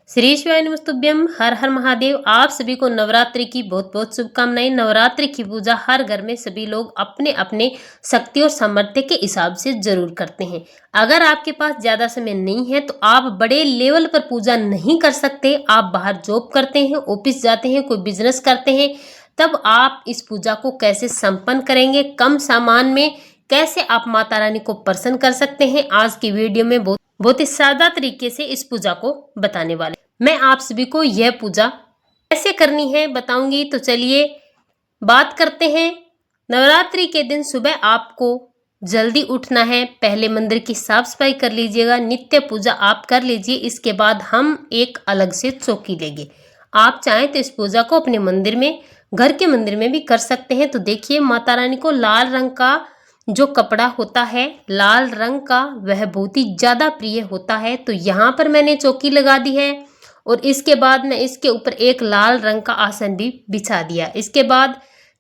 श्री शिवाय नमस्तुभ्यम। हर हर महादेव। आप सभी को नवरात्रि की बहुत बहुत शुभकामनाएं। नवरात्रि की पूजा हर घर में सभी लोग अपने अपने शक्ति और सामर्थ्य के हिसाब से जरूर करते हैं। अगर आपके पास ज्यादा समय नहीं है तो आप बड़े लेवल पर पूजा नहीं कर सकते, आप बाहर जॉब करते हैं, ऑफिस जाते हैं, कोई बिजनेस करते हैं, तब आप इस पूजा को कैसे संपन्न करेंगे, कम सामान में कैसे आप माता रानी को प्रसन्न कर सकते हैं, आज की वीडियो में बहुत ही सादा तरीके से इस पूजा को बताने वाले। मैं आप सभी को यह पूजा कैसे करनी है बताऊंगी। तो चलिए बात करते हैं। नवरात्रि के दिन सुबह आपको जल्दी उठना है, पहले मंदिर की साफ सफाई कर लीजिएगा, नित्य पूजा आप कर लीजिए। इसके बाद हम एक अलग से चौकी लेंगे। आप चाहें तो इस पूजा को अपने मंदिर में, घर के मंदिर में भी कर सकते हैं। तो देखिए, माता रानी को लाल रंग का जो कपड़ा होता है, लाल रंग का, वह बहुत ही ज्यादा प्रिय होता है। तो यहाँ पर मैंने चौकी लगा दी है और इसके बाद मैं इसके ऊपर एक लाल रंग का आसन भी बिछा दिया। इसके बाद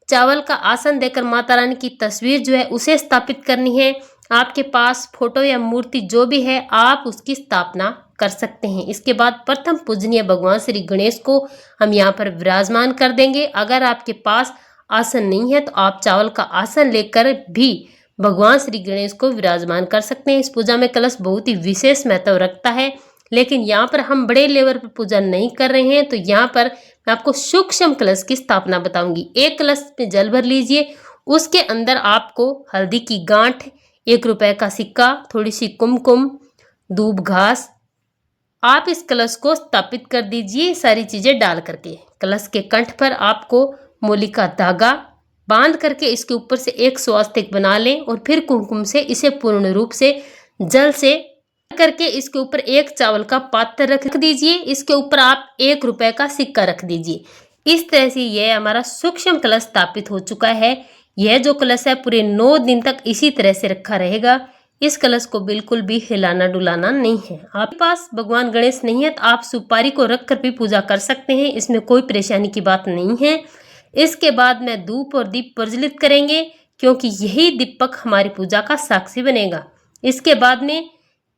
चावल का आसन देकर माता रानी की तस्वीर जो है उसे स्थापित करनी है। आपके पास फोटो या मूर्ति जो भी है आप उसकी स्थापना कर सकते हैं। इसके बाद प्रथम पूजनीय भगवान श्री गणेश को हम यहाँ पर विराजमान कर देंगे। अगर आपके पास आसन नहीं है तो आप चावल का आसन लेकर भी भगवान श्री गणेश को विराजमान कर सकते हैं। इस पूजा में कलश बहुत ही विशेष महत्व रखता है, लेकिन यहाँ पर हम बड़े लेवल पर पूजा नहीं कर रहे हैं। तो यहाँ पर मैं आपको सूक्ष्म कलश की स्थापना बताऊंगी। एक कलश में जल भर लीजिए, उसके अंदर आपको हल्दी की गांठ, 1 रुपए का सिक्का, थोड़ी सी कुमकुम, दूब घास, आप इस कलश को स्थापित कर दीजिए। सारी चीजें डाल करके कलश के कंठ पर आपको मोली का धागा बांध करके इसके ऊपर से एक स्वास्तिक बना लें और फिर कुमकुम से इसे पूर्ण रूप से जल से करके इसके ऊपर एक चावल का पात्र रख दीजिए। इसके ऊपर आप 1 रुपए का सिक्का रख दीजिए। इस तरह से यह हमारा सूक्ष्म कलश स्थापित हो चुका है। यह जो कलश है पूरे 9 दिन तक इसी तरह से रखा रहेगा। इस कलश को बिल्कुल भी हिलाना डुलाना नहीं है। आपके पास भगवान गणेश नहीं है तो आप सुपारी को रख कर भी पूजा कर सकते हैं, इसमें कोई परेशानी की बात नहीं है। इसके बाद में धूप और दीप प्रज्वलित करेंगे, क्योंकि यही दीपक हमारी पूजा का साक्षी बनेगा। इसके बाद में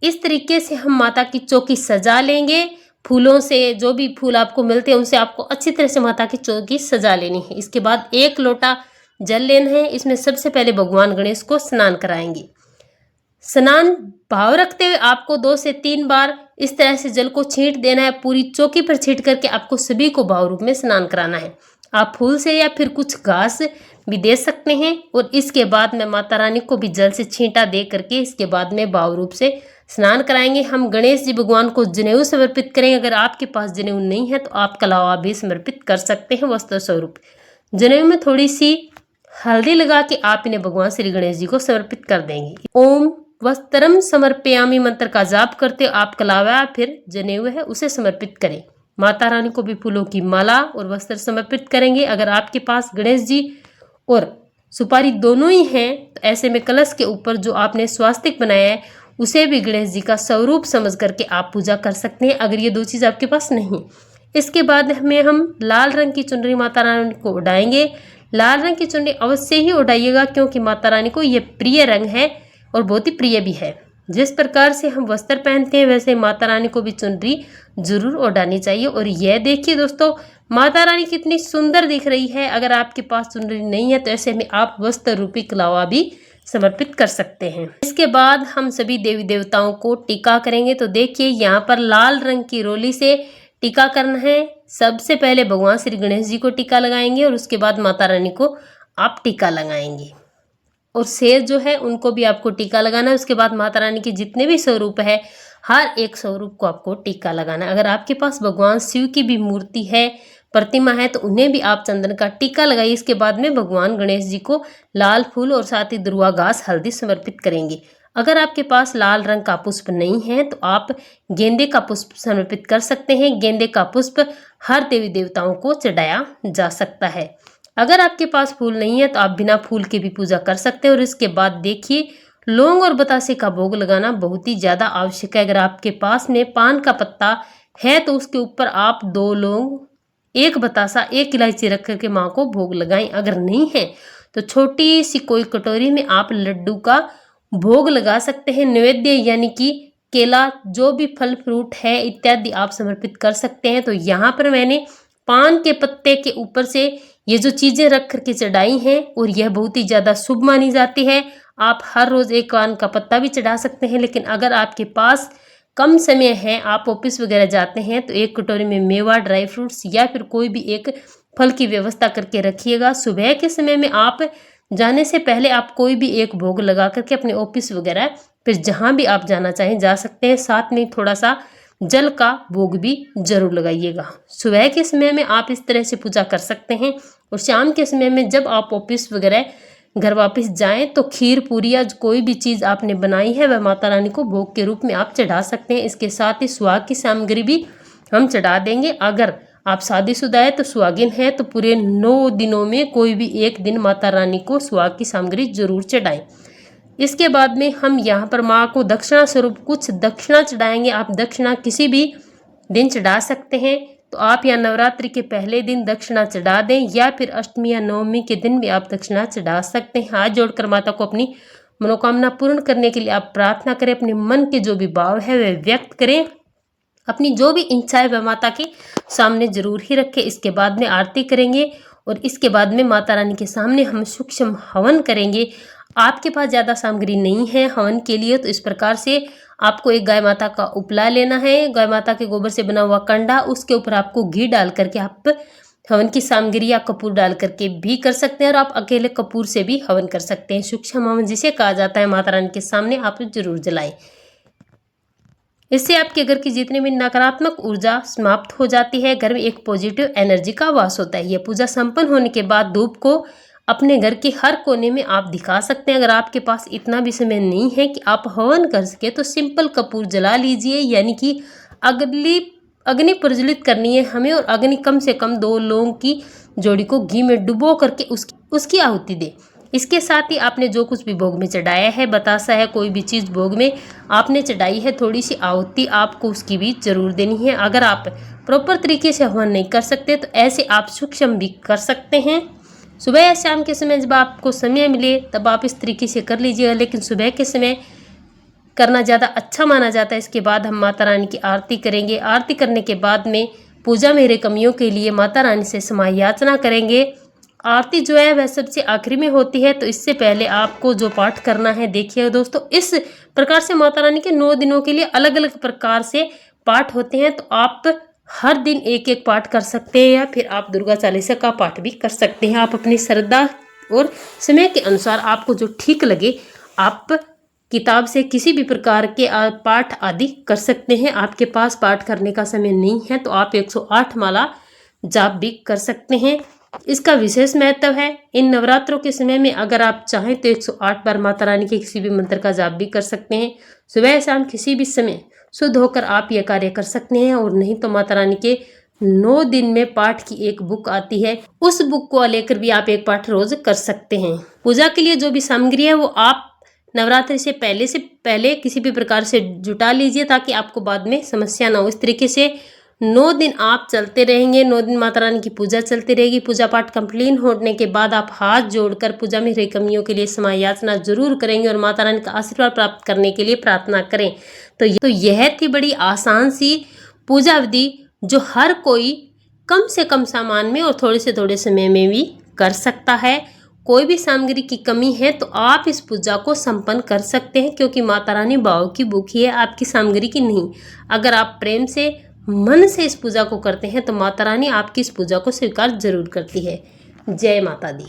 इस तरीके से हम माता की चौकी सजा लेंगे। फूलों से, जो भी फूल आपको मिलते हैं उनसे आपको अच्छी तरह से माता की चौकी सजा लेनी है। इसके बाद 1 लोटा जल लेना है। इसमें सबसे पहले भगवान गणेश को स्नान कराएंगे। स्नान भाव रखते हुए आपको 2 से 3 बार इस तरह से जल को छींट देना है। पूरी चौकी पर छींट करके आपको सभी को भाव रूप में स्नान कराना है। आप फूल से या फिर कुछ घास भी दे सकते हैं। और इसके बाद में माता रानी को भी जल से छींटा दे करके इसके बाद में भाव रूप से स्नान कराएंगे। हम गणेश जी भगवान को जनेऊ समर्पित करेंगे। अगर आपके पास जनेऊ नहीं है तो आप कलावा भी समर्पित कर सकते हैं वस्त्र स्वरूप। जनेऊ में थोड़ी सी हल्दी लगा के आप इन्हें भगवान श्री गणेश जी को समर्पित कर देंगे। ओम वस्त्रम समर्पयामि मंत्र का जाप करते आप कलावा फिर जनेऊ है उसे समर्पित करें। माता रानी को भी फूलों की माला और वस्त्र समर्पित करेंगे। अगर आपके पास गणेश जी और सुपारी दोनों ही हैं तो ऐसे में कलश के ऊपर जो आपने स्वास्तिक बनाया है उसे भी गणेश जी का स्वरूप समझ करके आप पूजा कर सकते हैं, अगर ये 2 चीज़ आपके पास नहीं। इसके बाद हमें हम लाल रंग की चुनरी माता रानी को उड़ाएंगे। लाल रंग की चुनरी अवश्य ही उड़ाइएगा, क्योंकि माता रानी को ये प्रिय रंग है और बहुत ही प्रिय भी है। जिस प्रकार से हम वस्त्र पहनते हैं वैसे माता रानी को भी चुनरी जरूर उड़ानी चाहिए। और यह देखिए दोस्तों, माता रानी कितनी सुंदर दिख रही है। अगर आपके पास चुनरी नहीं है तो ऐसे में आप वस्त्र रूपी कलावा भी समर्पित कर सकते हैं। इसके बाद हम सभी देवी देवताओं को टीका करेंगे। तो देखिए, यहाँ पर लाल रंग की रोली से टीका करना है। सबसे पहले भगवान श्री गणेश जी को टीका लगाएंगे और उसके बाद माता रानी को आप टीका लगाएंगे। और शेर जो है उनको भी आपको टीका लगाना है। उसके बाद माता रानी के जितने भी स्वरूप है, हर एक स्वरूप को आपको टीका लगाना है। अगर आपके पास भगवान शिव की भी मूर्ति है, प्रतिमा है, तो उन्हें भी आप चंदन का टीका लगाइए। इसके बाद में भगवान गणेश जी को लाल फूल और साथ ही दुर्वा घास, हल्दी समर्पित करेंगे। अगर आपके पास लाल रंग का पुष्प नहीं है तो आप गेंदे का पुष्प समर्पित कर सकते हैं। गेंदे का पुष्प हर देवी देवताओं को चढ़ाया जा सकता है। अगर आपके पास फूल नहीं है तो आप बिना फूल के भी पूजा कर सकते हैं। और इसके बाद देखिए, लौंग और बतासे का भोग लगाना बहुत ही ज़्यादा आवश्यक है। अगर आपके पास में पान का पत्ता है तो उसके ऊपर आप 2 लौंग, 1 बतासा, 1 इलायची रख करके माँ को भोग लगाएं। अगर नहीं है तो छोटी सी कोई कटोरी में आप लड्डू का भोग लगा सकते हैं। नैवेद्य यानी कि केला, जो भी फल फ्रूट है इत्यादि आप समर्पित कर सकते हैं। तो यहाँ पर मैंने पान के पत्ते के ऊपर से ये जो चीज़ें रख करके चढ़ाई हैं और यह बहुत ही ज़्यादा शुभ मानी जाती है। आप हर रोज़ एक पान का पत्ता भी चढ़ा सकते हैं, लेकिन अगर आपके पास कम समय है, आप ऑफिस वगैरह जाते हैं, तो एक कटोरी में मेवा, ड्राई फ्रूट्स या फिर कोई भी एक फल की व्यवस्था करके रखिएगा। सुबह के समय में आप जाने से पहले आप कोई भी एक भोग लगा करके अपने ऑफिस वगैरह फिर जहाँ भी आप जाना चाहें जा सकते हैं। साथ में थोड़ा सा जल का भोग भी जरूर लगाइएगा। सुबह के समय में आप इस तरह से पूजा कर सकते हैं और शाम के समय में जब आप ऑफिस वगैरह घर वापस जाएं तो खीर, पूरी या कोई भी चीज़ आपने बनाई है वह माता रानी को भोग के रूप में आप चढ़ा सकते हैं। इसके साथ ही सुहाग की सामग्री भी हम चढ़ा देंगे। अगर आप शादीशुदा है तो सुहागिन है तो पूरे 9 दिनों में कोई भी एक दिन माता रानी को सुहाग की सामग्री जरूर चढ़ाएं। इसके बाद में हम यहाँ पर माँ को दक्षिणा स्वरूप कुछ दक्षिणा चढ़ाएंगे। आप दक्षिणा किसी भी दिन चढ़ा सकते हैं, तो आप या नवरात्रि के पहले दिन दक्षिणा चढ़ा दें या फिर अष्टमी या नवमी के दिन भी आप दक्षिणा चढ़ा सकते हैं। हाथ जोड़कर माता को अपनी मनोकामना पूर्ण करने के लिए आप प्रार्थना करें। अपने मन के जो भी भाव है वह व्यक्त करें। अपनी जो भी इच्छा है वह माता के सामने जरूर ही रखें। इसके बाद में आरती करेंगे और इसके बाद में माता रानी के सामने हम सूक्ष्म हवन करेंगे। आपके पास ज़्यादा सामग्री नहीं है हवन के लिए, तो इस प्रकार से आपको एक गाय माता का उपला लेना है। गाय माता के गोबर से बना हुआ कंडा, उसके ऊपर आपको घी डाल करके आप हवन की सामग्री या कपूर डाल करके भी कर सकते हैं और आप अकेले कपूर से भी हवन कर सकते हैं। सूक्ष्म हवन जिसे कहा जाता है माता रानी के सामने आप जरूर जलाएं। इससे आपके घर की जितनी भी नकारात्मक ऊर्जा समाप्त हो जाती है, घर में एक पॉजिटिव एनर्जी का वास होता है। यह पूजा संपन्न होने के बाद धूप को अपने घर के हर कोने में आप दिखा सकते हैं। अगर आपके पास इतना भी समय नहीं है कि आप हवन कर सके तो सिंपल कपूर जला लीजिए, यानी कि अग्नि प्रज्वलित करनी है हमें और अग्नि कम से कम 2 लौंग की जोड़ी को घी में डुबो करके उसकी आहुति दे। इसके साथ ही आपने जो कुछ भी भोग में चढ़ाया है, बतासा है, कोई भी चीज़ भोग में आपने चढ़ाई है, थोड़ी सी आहुति आपको उसकी भी जरूर देनी है। अगर आप प्रॉपर तरीके से हवन नहीं कर सकते तो ऐसे आप सूक्ष्म भी कर सकते हैं। सुबह या शाम के समय जब आपको समय मिले तब आप इस तरीके से कर लीजिएगा, लेकिन सुबह के समय करना ज़्यादा अच्छा माना जाता है। इसके बाद हम माता रानी की आरती करेंगे। आरती करने के बाद में पूजा में कमियों के लिए माता रानी से क्षमा याचना करेंगे। आरती जो है वह सबसे आखिरी में होती है, तो इससे पहले आपको जो पाठ करना है देखिए दोस्तों, इस प्रकार से माता रानी के 9 दिनों के लिए अलग अलग प्रकार से पाठ होते हैं। तो आप हर दिन एक एक पाठ कर सकते हैं या फिर आप दुर्गा चालीसा का पाठ भी कर सकते हैं। आप अपनी श्रद्धा और समय के अनुसार आपको जो ठीक लगे आप किताब से किसी भी प्रकार के पाठ आदि कर सकते हैं। आपके पास पाठ करने का समय नहीं है तो आप 108 माला जाप भी कर सकते हैं। इसका विशेष महत्व है। इन नवरात्रों के समय में अगर आप चाहें तो 108 बार माता रानी के किसी भी मंत्र का जाप भी कर सकते हैं। सुबह शाम किसी भी समय शुद्ध होकर आप यह कार्य कर सकते हैं। और नहीं तो माता रानी के 9 दिन में पाठ की एक बुक आती है, उस बुक को लेकर भी आप एक पाठ रोज कर सकते हैं। पूजा के लिए जो भी सामग्री है वो आप नवरात्रि से पहले किसी भी प्रकार से जुटा लीजिए ताकि आपको बाद में समस्या ना हो। इस तरीके से 9 दिन आप चलते रहेंगे। 9 दिन माता रानी की पूजा चलती रहेगी। पूजा पाठ कंप्लीट होने के बाद आप हाथ जोड़कर पूजा में रही कमियों के लिए क्षमा याचना जरूर करेंगे और माता रानी का आशीर्वाद प्राप्त करने के लिए प्रार्थना करें। तो यह थी बड़ी आसान सी पूजा विधि जो हर कोई कम से कम सामान में और थोड़े से थोड़े समय में भी कर सकता है। कोई भी सामग्री की कमी है तो आप इस पूजा को संपन्न कर सकते हैं, क्योंकि माता रानी भाव की भूखी है, आपकी सामग्री की नहीं। अगर आप प्रेम से मन से इस पूजा को करते हैं तो माता रानी आपकी इस पूजा को स्वीकार जरूर करती है। जय माता दी।